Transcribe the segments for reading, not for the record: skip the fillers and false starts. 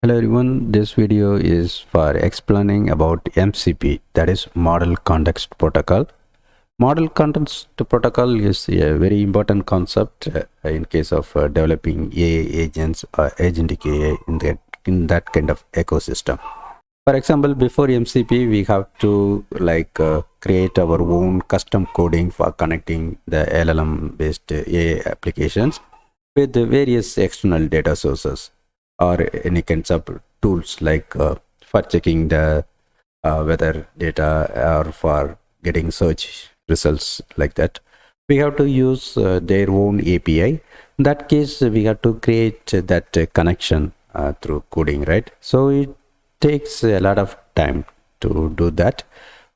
Hello everyone, this video is for explaining about MCP, that is Model Context Protocol. Model Context Protocol is a very important concept in case of developing AI agents or agentic AI in that kind of ecosystem. For example, before MCP, we have to create our own custom coding for connecting the LLM based AI applications with the various external data sources or any kinds of tools for checking the weather data or for getting search results like that. We have to use their own API. In that case, we have to create that connection through coding, right? So it takes a lot of time to do that.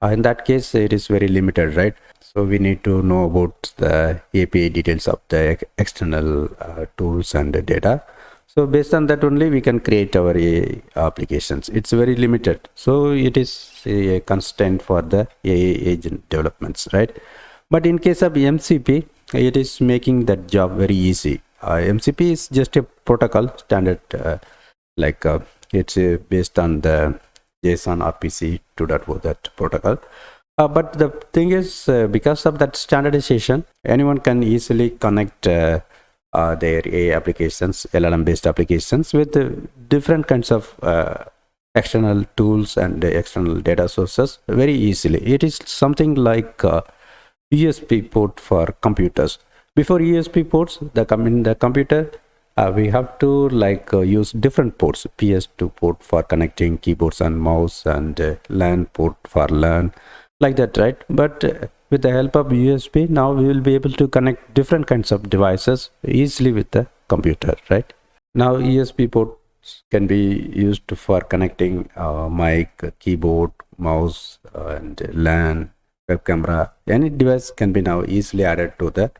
In that case, it is very limited, right? So we need to know about the API details of the external tools and the data. So based on that only we can create our AI applications. It's very limited. So it is a constraint for the AI agent developments, right? But in case of MCP, it is making that job very easy. MCP is just a protocol standard, it's based on the JSON RPC 2.0 that protocol. But the thing is, because of that standardization, anyone can easily connect their AI applications, LLM based applications, with different kinds of external tools and external data sources very easily. It is something like USB port for computers. Before USB ports, in the computer, we have to use different ports. PS2 port for connecting keyboards and mouse, and LAN port for LAN, like that, right? But with the help of USB, now we will be able to connect different kinds of devices easily with the computer, right? Now USB ports can be used for connecting mic, keyboard, mouse, and LAN, web camera. Any device can be now easily added to the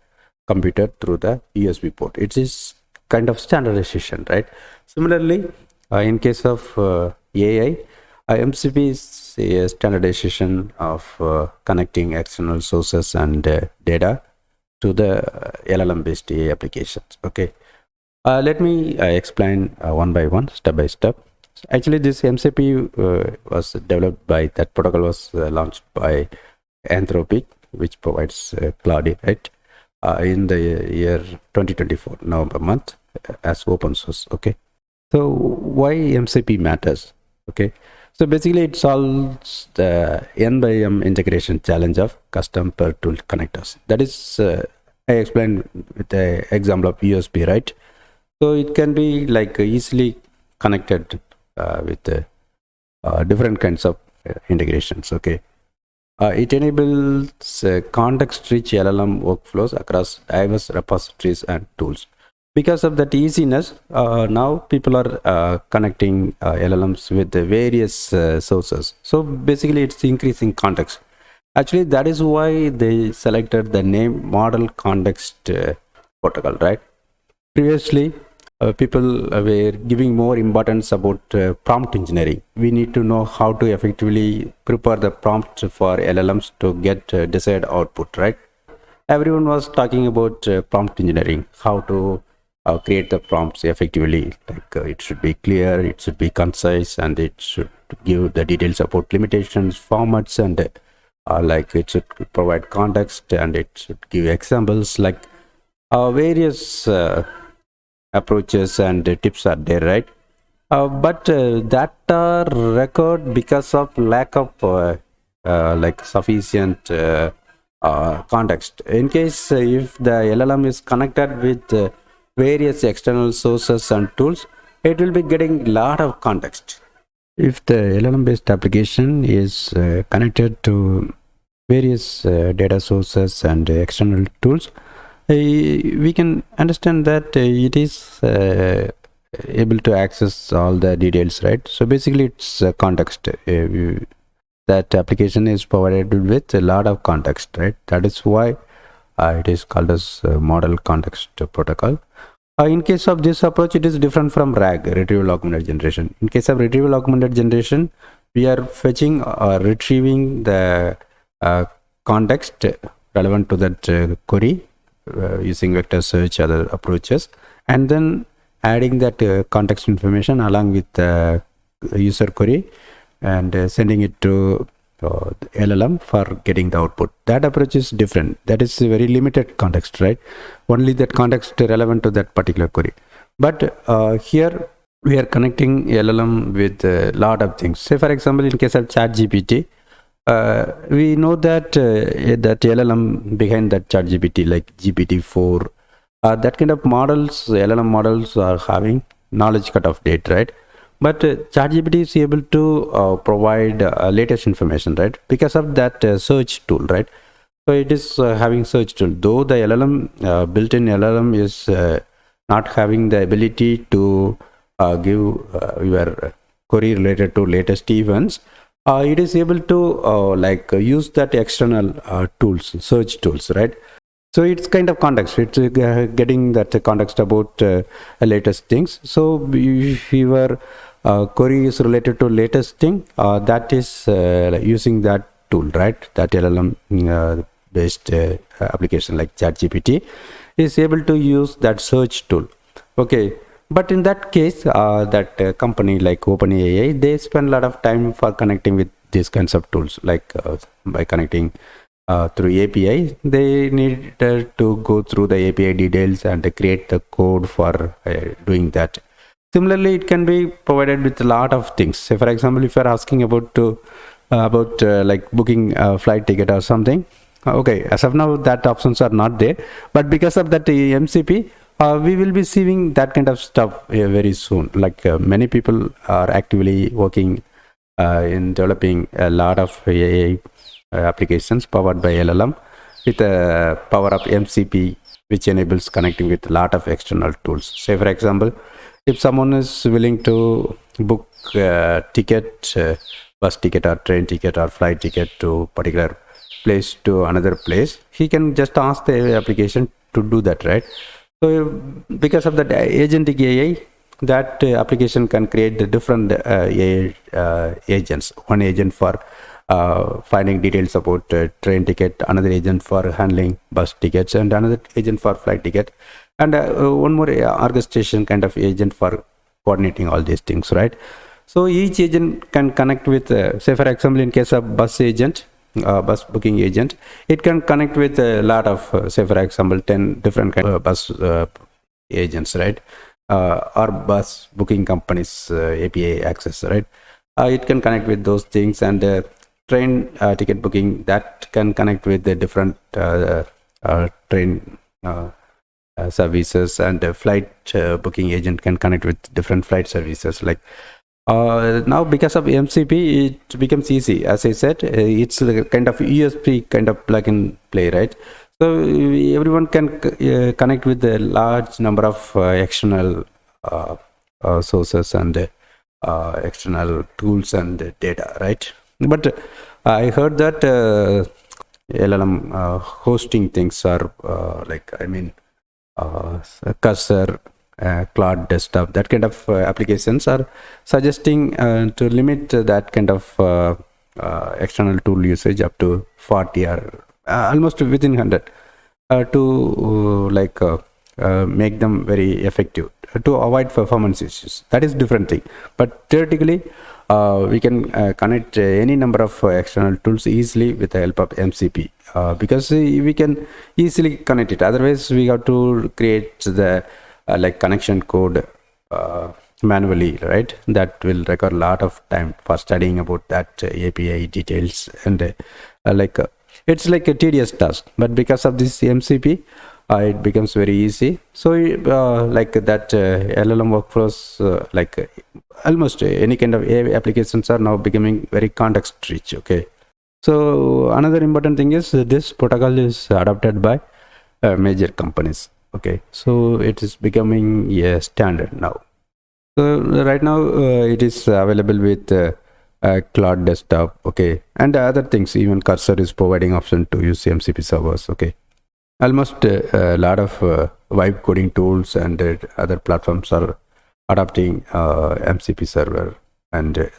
computer through the USB port. It is kind of standardization, right? Similarly, in case of AI, MCP is a standardization of connecting external sources and data to the LLM based AI applications. Okay, let me explain one by one, step by step. Actually, this MCP was developed by, that protocol was launched by Anthropic, which provides Claude, right? In the year 2024, November month, as open source. Okay, so why MCP matters? Okay, so basically it solves the N by M integration challenge of custom per tool connectors. That is, I explained with the example of USB, right? So it can be easily connected with different kinds of integrations. Okay, it enables context-rich LLM workflows across diverse repositories and tools. Because of that easiness, now people are connecting LLMs with the various sources. So basically, it's increasing context. Actually, that is why they selected the name Model Context Protocol, right? Previously, people were giving more importance about prompt engineering. We need to know how to effectively prepare the prompt for LLMs to get desired output, right? Everyone was talking about prompt engineering, how to create the prompts effectively. It should be clear, it should be concise, and it should give the details about limitations, formats, and it should provide context, and it should give examples, various approaches and tips are there, right? But that are record because of lack of sufficient context. In case if the LLM is connected with various external sources and tools, it will be getting a lot of context. If the LLM based application is connected to various data sources and external tools, we can understand that it is able to access all the details, right? So basically it's context. That application is provided with a lot of context, right? That is why it is called as Model Context Protocol. In case of this approach, it is different from RAG, retrieval augmented generation. In case of retrieval augmented generation, we are fetching or retrieving the context relevant to that query using vector search, other approaches, and then adding that context information along with the user query and sending it to the LLM for getting the output. That approach is different. That is a very limited context, right? Only that context relevant to that particular query. But here we are connecting LLM with a lot of things. Say for example, in case of ChatGPT, we know that that LLM behind that ChatGPT, like GPT-4, that kind of models, LLM models are having knowledge cutoff date, right? But ChatGPT is able to provide latest information, right? Because of that search tool, right? So it is having search tool. Though the LLM, built-in LLM is not having the ability to give your query related to latest events, it is able to use that external tools, search tools, right? So it's kind of context. It's getting that context about latest things. So if your query is related to latest thing, that is using that tool, right? That LLM based application like ChatGPT is able to use that search tool. Okay. But in that case, that company like OpenAI, they spend a lot of time for connecting with these kinds of tools, like by connecting through API. They need to go through the API details and create the code for doing that. Similarly, it can be provided with a lot of things. Say, for example, if you're asking about like booking a flight ticket or something, okay, as of now, that options are not there. But because of that MCP, we will be seeing that kind of stuff very soon. Like many people are actively working in developing a lot of AI applications powered by LLM with the power of MCP, which enables connecting with a lot of external tools. Say, for example, if someone is willing to book a ticket, bus ticket or train ticket or flight ticket to particular place to another place, he can just ask the application to do that, right? So because of that agentic AI, that application can create the different AI agents. One agent for finding details about train ticket, another agent for handling bus tickets, and another agent for flight ticket, and one more orchestration kind of agent for coordinating all these things, right? So each agent can connect with, say for example, in case of bus agent, bus booking agent, it can connect with a lot of, say for example, 10 different kind of bus agents, right? Or bus booking companies API access, right? It can connect with those things, and train ticket booking, that can connect with the different train services, and flight booking agent can connect with different flight services. Like now, because of MCP, it becomes easy. As I said, it's a kind of USB kind of plug and play, right? So everyone can connect with a large number of external sources and external tools and data, right? But I heard that LLM hosting things are Cursor, Cloud Desktop, that kind of applications are suggesting to limit that kind of external tool usage up to 40 or almost within 100 to make them very effective to avoid performance issues. That is different thing. But theoretically, we can connect any number of external tools easily with the help of MCP because we can easily connect it. Otherwise, we have to create the connection code manually, right? That will require a lot of time for studying about that API details, and it's like a tedious task. But because of this MCP, it becomes very easy. So like that LLM workflows, almost any kind of AI applications are now becoming very context rich. Okay, so another important thing is this protocol is adopted by major companies. Okay, so it is becoming a standard now. So right now it is available with Cloud Desktop. Okay, and other things. Even Cursor is providing option to use MCP servers. Okay, almost a lot of vibe coding tools and other platforms are adopting MCP server, and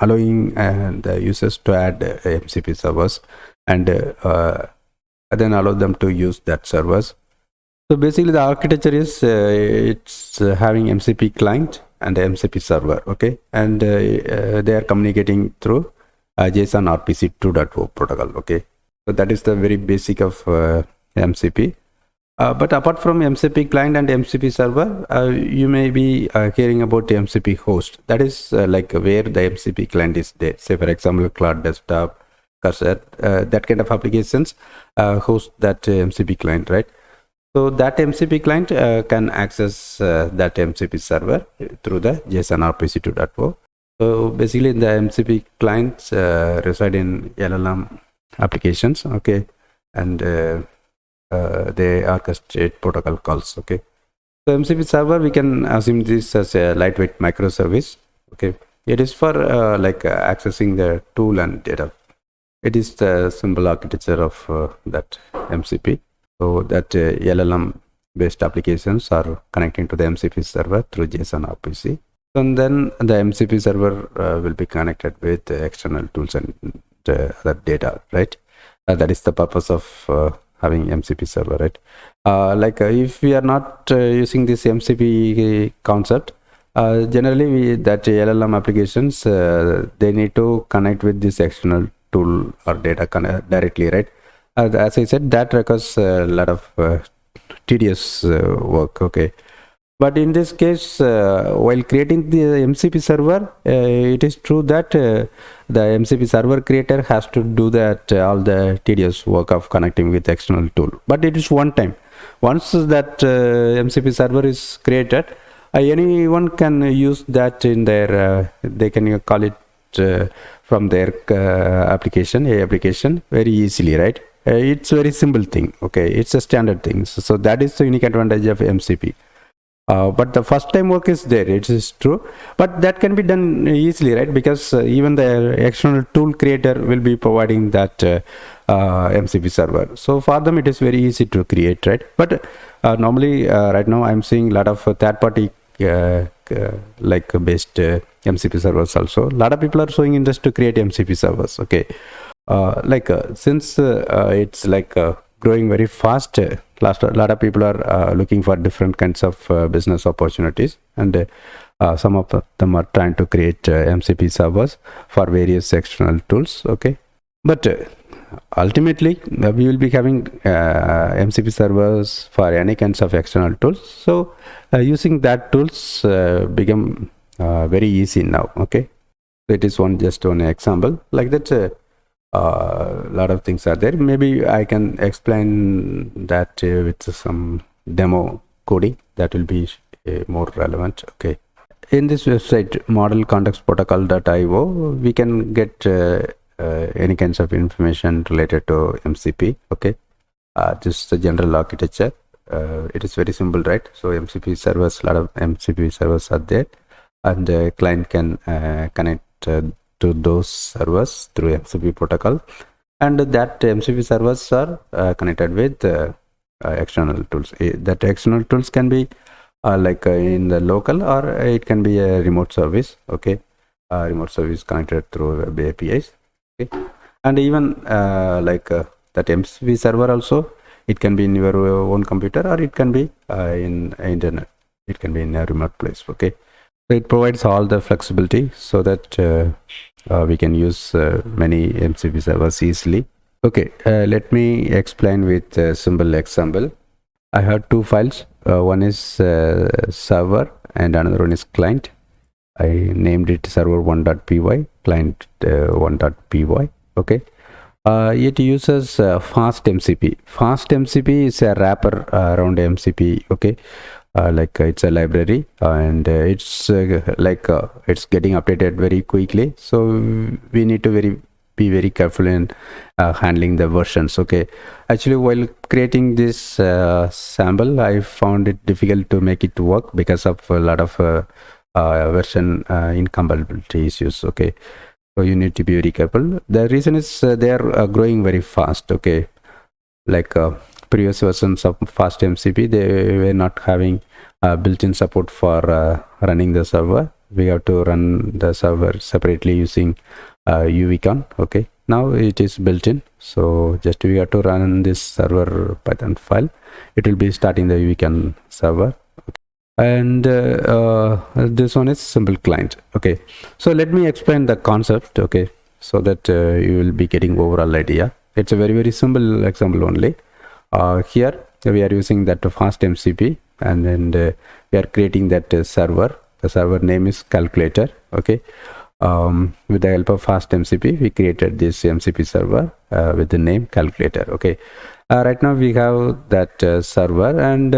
allowing the users to add MCP servers, and then allow them to use that servers. So basically the architecture is it's having MCP client and MCP server, okay, and they are communicating through JSON RPC 2.0 protocol, okay. So that is the very basic of MCP. But apart from MCP client and MCP server, you may be hearing about the MCP host. That is like where the MCP client is there. Say for example, Cloud Desktop, Cursor, that kind of applications host that MCP client, right? So that MCP client can access that MCP server through the JSON RPC 2.0. So basically the MCP clients reside in LLM applications, okay, and they orchestrate protocol calls, okay. So MCP server, we can assume this as a lightweight microservice, okay. It is for accessing the tool and data. It is the simple architecture of that MCP. So that LLM based applications are connecting to the MCP server through JSON RPC. And then the MCP server will be connected with external tools and other data, right? That is the purpose of having MCP server, right? If we are not using this MCP concept, generally that LLM applications, they need to connect with this external tool or data directly, right? As I said, that requires a lot of tedious work, okay. But in this case, while creating the MCP server, it is true that the MCP server creator has to do that all the tedious work of connecting with external tool. But it is one time. Once that MCP server is created, anyone can use that in their, they can call it from their application very easily, right? It's very simple thing, okay. It's a standard thing. So that is the unique advantage of MCP. But the first time work is there, it is true, but that can be done easily, right? Because even the external tool creator will be providing that MCP server. So for them, it is very easy to create, right? But normally, right now, I'm seeing a lot of third-party based MCP servers also. A lot of people are showing interest to create MCP servers, okay. Since it's growing very fast, a lot of people are looking for different kinds of business opportunities, and some of them are trying to create MCP servers for various external tools, okay. But ultimately we will be having MCP servers for any kinds of external tools, so using that tools become very easy now, okay. So it is just one example like that. Lot of things are there. Maybe I can explain that with some demo coding that will be more relevant, okay. In this website modelcontextprotocol.io, we can get any kinds of information related to MCP, okay. Just the general architecture. It is very simple, right? So MCP servers, a lot of MCP servers are there, and the client can connect to those servers through MCP protocol, and that MCP servers are connected with external tools. That external tools can be in the local, or it can be a remote service, okay. Remote service connected through web APIs, okay. And even that MCP server also, it can be in your own computer, or it can be in internet. It can be in a remote place, okay. So it provides all the flexibility so that we can use many MCP servers easily. Okay, let me explain with a simple example. I have two files. One is server and another one is client. I named it server1.py, client1.py. Okay. It uses fast MCP. Fast MCP is a wrapper around MCP. Okay. It's a library, and it's it's getting updated very quickly, so we need to be very careful in handling the versions, okay. Actually, while creating this sample, I found it difficult to make it work because of a lot of version incompatibility issues, okay. So you need to be very careful. The reason is they are growing very fast, okay. Previous versions of fast MCP, they were not having built-in support for running the server. We have to run the server separately using UVCon, okay. now it is built in. So just we have to run this server Python file. It will be starting the weekend server. And this one is simple client. Okay, so let me explain the concept, okay, so that you will be getting overall idea. It's a very simple example only. Here we are using that fast MCP, and then we are creating that server. The server name is calculator. Okay, with the help of fast MCP, we created this MCP server with the name calculator. Okay, right now we have that server, and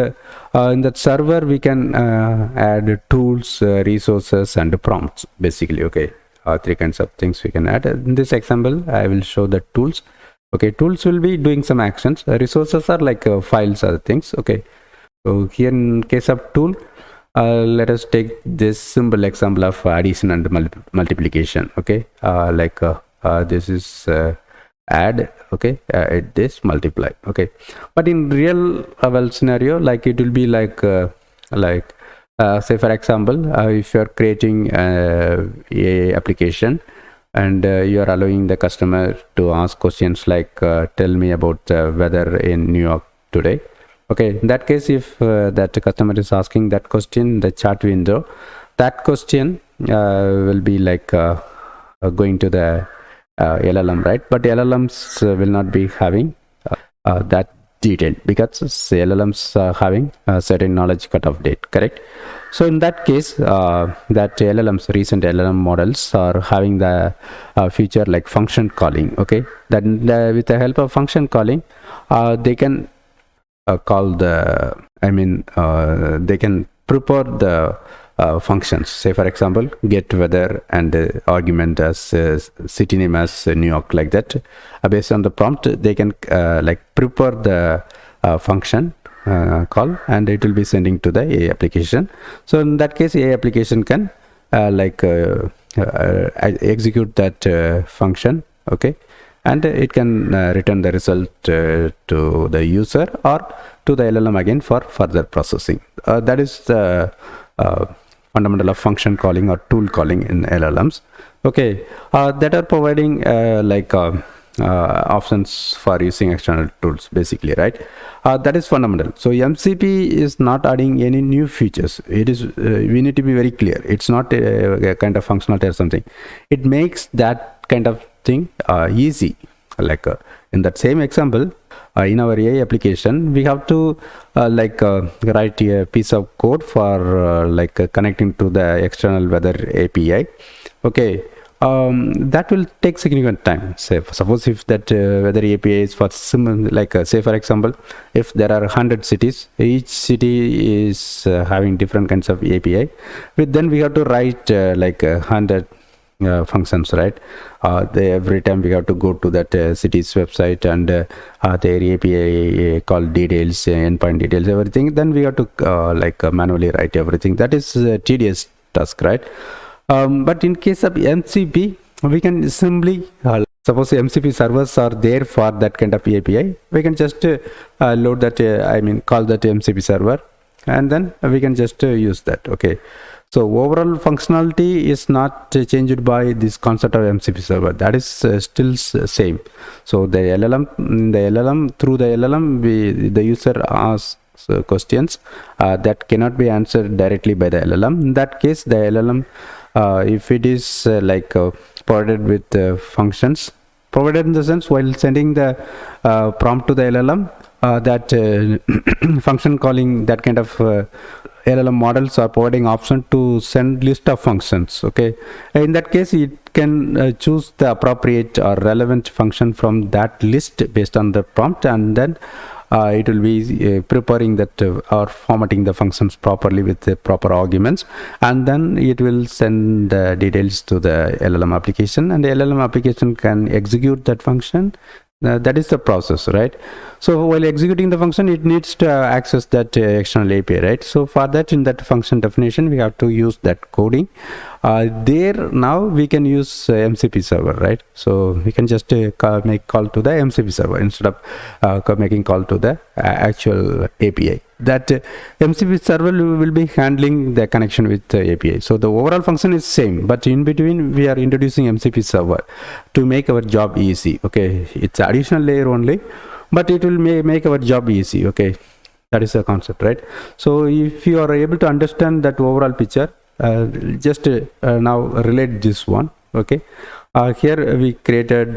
in that server we can add tools, resources, and prompts basically. Okay, three kinds of things we can add. In this example I will show the tools. Okay, tools will be doing some actions. Resources are like files or things. Okay, so here in case of tool, let us take this simple example of addition and multiplication. Okay, this is add. Okay, add this, multiply. Okay, but in real world scenario, like it will be like say for example, if you are creating a application, and you are allowing the customer to ask questions like tell me about the weather in New York today. Okay, in that case, if that customer is asking that question in the chat window, that question will be like going to the LLM, right? But LLMs will not be having that detail, because LLMs are having a certain knowledge cutoff date, correct? So in that case, that LLMs, recent LLM models are having the feature like function calling. Okay, then with the help of function calling, they can call the, they can prepare the functions. Say for example, get weather and argument as city name as New York, like that. Based on the prompt, they can like prepare the function call, and it will be sending to the AI application. So in that case, AI application can execute that function. Okay, and it can return the result to the user or to the LLM again for further processing. That is the fundamental of function calling or tool calling in LLMs. Okay, that are providing options for using external tools basically, right? That is fundamental. So MCP is not adding any new features. It is we need to be very clear. It's not a kind of functionality or something. It makes that kind of thing easy. Like in that same example, in our AI application, we have to write a piece of code for connecting to the external weather API. Okay, that will take significant time. Say suppose if that weather API is for say for example, if there are 100 cities, each city is having different kinds of API. Then we have to write 100 functions, right? Every time we have to go to that city's website and their API call details, endpoint details, everything. Then we have to manually write everything. That is a tedious task, right? But in case of MCP, we can simply suppose MCP servers are there for that kind of API. We can just load that, call that MCP server, and then we can just use that. Okay. So overall functionality is not changed by this concept of MCP server. That is still same. So the LLM, through the LLM, the user asks questions that cannot be answered directly by the LLM. In that case, the LLM, if it is provided with functions, provided in the sense while sending the prompt to the LLM, that function calling, that kind of LLM models are providing option to send list of functions. Okay, in that case it can choose the appropriate or relevant function from that list based on the prompt, and then it will be preparing that or formatting the functions properly with the proper arguments, and then it will send the details to the LLM application, and the LLM application can execute that function. That is the process, right? So while executing the function, it needs to access that external API, right? So for that, in that function definition, we have to use that coding. There now we can use MCP server, right? So we can just make call to the MCP server instead of making call to the actual API. that MCP server will be handling the connection with the API. So the overall function is same, but in between we are introducing MCP server to make our job easy. Okay, it's additional layer only, but it will make our job easy. Okay, that is the concept, right? So if you are able to understand that overall picture, just now relate this one. Okay, here we created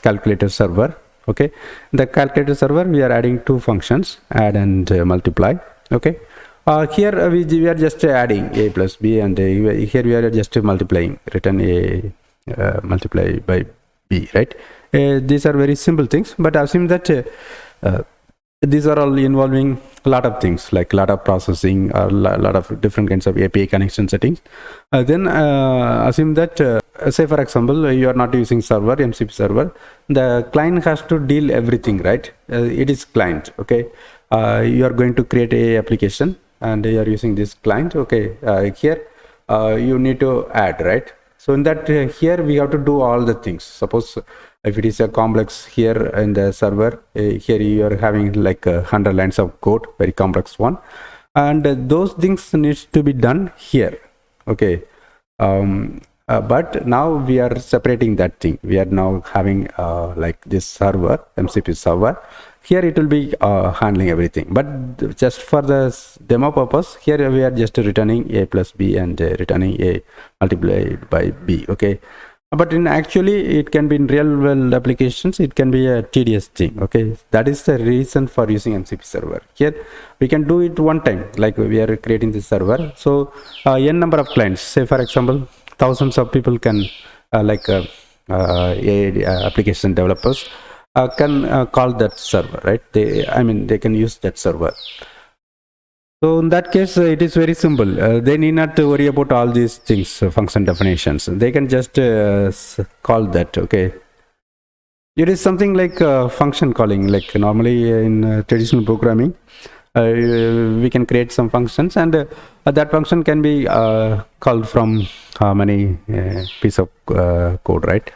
calculator server. Okay, the calculator server, we are adding two functions, add and multiply. Okay, here we are just adding a plus b, and here we are just multiplying, return a multiply by b, right? These are very simple things, but assume that these are all involving a lot of things, like a lot of processing or a lot of different kinds of API connection settings. Then assume that say for example you are not using server, MCP server, the client has to deal everything, right? It is client. Okay, you are going to create a application and you are using this client. Okay, here you need to add, right? So in that here we have to do all the things. Suppose if it is a complex here in the server, here you are having like 100 lines of code, very complex one, and those things needs to be done here. Okay, but now we are separating that thing. We are now having like this server, MCP server. Here it will be handling everything, but just for the demo purpose, here we are just returning a plus b and returning a multiplied by b. Okay, but in actually it can be in real world applications, it can be a tedious thing. Okay, that is the reason for using MCP server. Here we can do it one time, like we are creating this server. So n number of clients, say for example thousands of people can application developers can call that server, right? They can use that server. So in that case, it is very simple. They need not to worry about all these things, function definitions. They can just call that. Okay, it is something like function calling, like normally in traditional programming. We can create some functions, and that function can be called from many piece of code, right?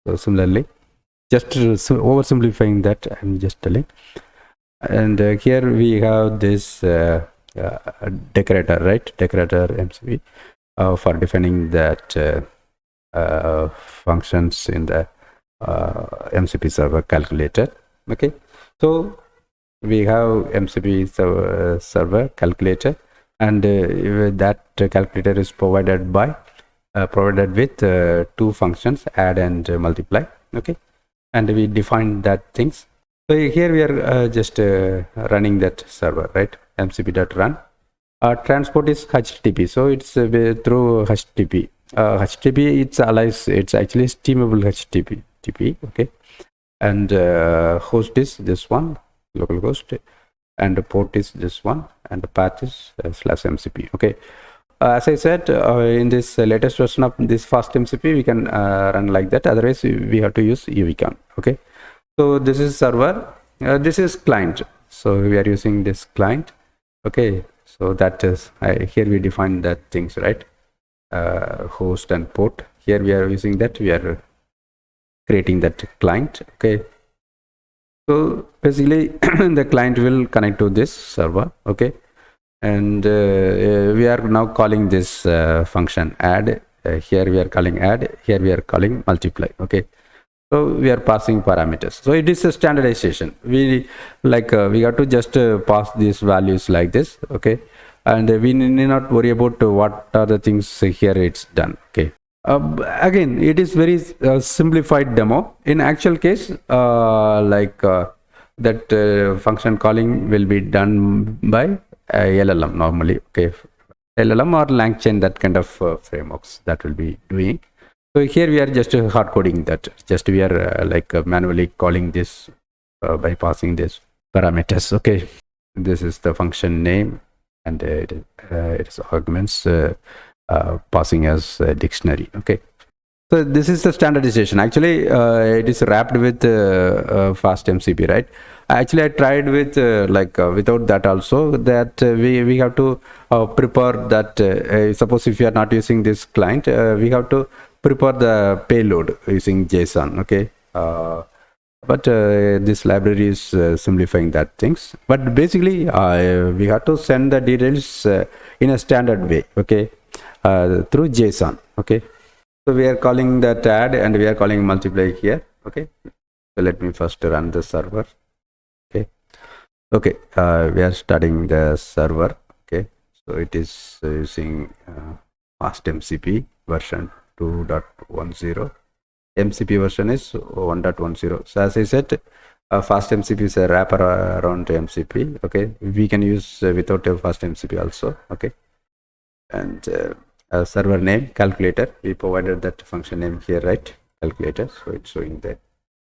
So similarly, just oversimplifying that, I'm just telling. And here we have this decorator, right? Decorator MCP for defining that functions in the MCP server calculator. Okay, so we have MCP server calculator, and that calculator is provided with two functions, add and multiply. Okay, and we define that things. So here we are just running that server, right? MCP.run. Transport is HTTP, so it's through HTTP. HTTP, it's actually steamable HTTP. Okay, and host is this one, localhost, and the port is this one, and the path is /MCP. Okay, as I said, in this latest version of this fast MCP, we can run like that. Otherwise, we have to use UVCon. Okay, so this is server, this is client. So we are using this client. Okay, so that is here we define that things, right? Host and port. Here we are using that. We are creating that client. Okay, so basically the client will connect to this server. Okay, and we are now calling this function add. Here we are calling add. Here we are calling multiply. Okay, so we are passing parameters. So it is a standardization. We have to just pass these values like this. Okay, and we need not worry about what are the things here. It's done. Okay. Again, it is very simplified demo. In actual case, that function calling will be done by LLM normally. Okay, LLM or LangChain, that kind of frameworks that will be doing. So here we are just hard coding that. Just we are manually calling this by passing this parameters. Okay, this is the function name, and it is arguments. Passing as a dictionary. Okay, so this is the standardization. Actually it is wrapped with fast MCP, right? Actually I tried with without that also, that we have to prepare that suppose if you are not using this client, we have to prepare the payload using JSON. Okay, but this library is simplifying that things. But basically we have to send the details in a standard way, okay, through JSON. Okay, so we are calling that add and we are calling multiply here. Okay, so let me first run the server. Okay, we are starting the server. Okay, so it is using fast MCP version 2.10. MCP version is 1.10. So as I said, fast MCP is a wrapper around MCP. Okay, we can use without a fast MCP also. Okay, and server name calculator, we provided that function name here, right? Calculator, so it's showing that.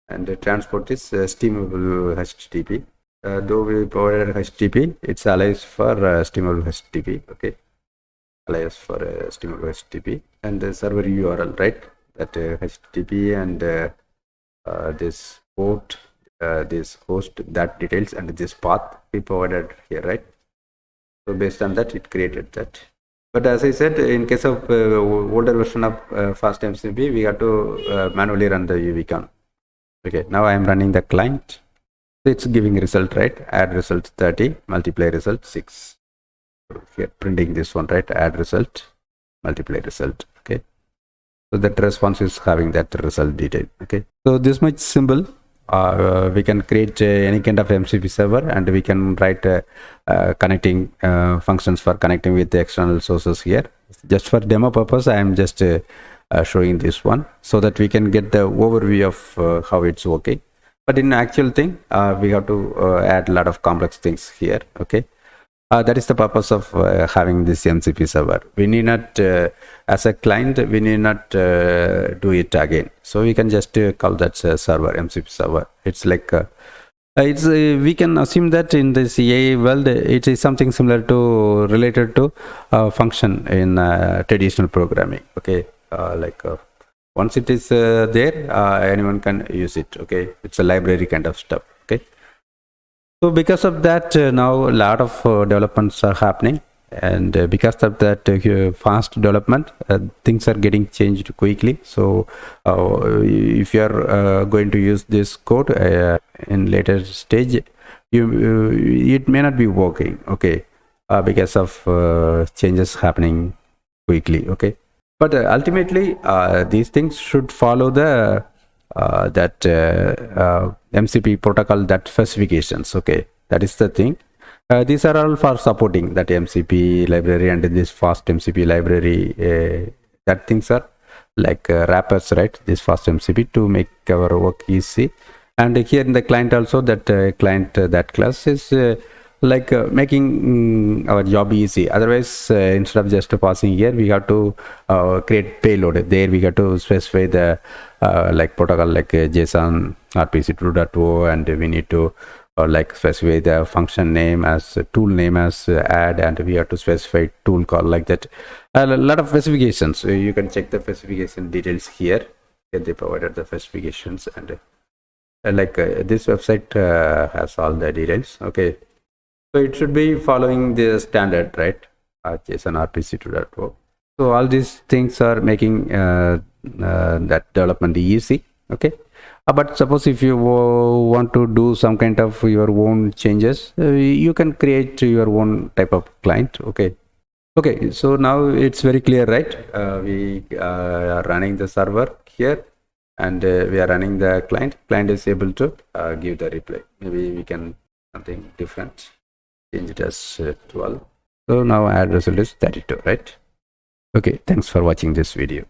And the transport is steamable HTTP. Though we provided HTTP, it's alias for steamable HTTP. Okay, alias for steamable HTTP, and the server URL, right? That HTTP and this port, this host, that details, and this path we provided here, right? So based on that, it created that. But as I said, in case of older version of fast MCP, we have to manually run the UVCon. Okay, now I am running the client. It's giving result, right? Add result 30, multiply result 6. Here printing this one, right? Add result, multiply result. Okay, so that response is having that result detail. Okay, so this much simple. We can create any kind of MCP server, and we can write connecting functions for connecting with the external sources here. Just for demo purpose, I am just showing this one so that we can get the overview of how it's working. But in actual thing, we have to add a lot of complex things here. Okay, that is the purpose of having this MCP server. We need not, as a client, we need not do it again. So we can just call that server, MCP server. It's like we can assume that in this AI world, it is something similar to related to function in traditional programming. Okay, once it is there, anyone can use it. Okay, it's a library kind of stuff. Okay, so because of that, now a lot of developments are happening, and because of that fast development, things are getting changed quickly. So if you are going to use this code in later stage, it may not be working. Okay, because of changes happening quickly. Okay, but ultimately these things should follow the MCP protocol, that specifications. Okay, that is the thing. These are all for supporting that MCP library and this fast MCP library. That things are like wrappers, right? This fast MCP to make our work easy. And here in the client also, that client that class is making our job easy. Otherwise, instead of just passing here, we have to create payload. There we have to specify the protocol like JSON RPC 2.0, and we need to specify the function name as tool name as add, and we have to specify tool call like that. A lot of specifications. So you can check the specification details here. They provided the specifications, and this website has all the details. Okay, so it should be following the standard, right? JSON RPC 2.0. So all these things are making that development easy. Okay, but suppose if you want to do some kind of your own changes, you can create your own type of client. Okay, so now it's very clear, right? We are running the server here, and we are running the client. Client is able to give the reply. Maybe we can something different, change it as 12. So now add result is 32, right? Okay, thanks for watching this video.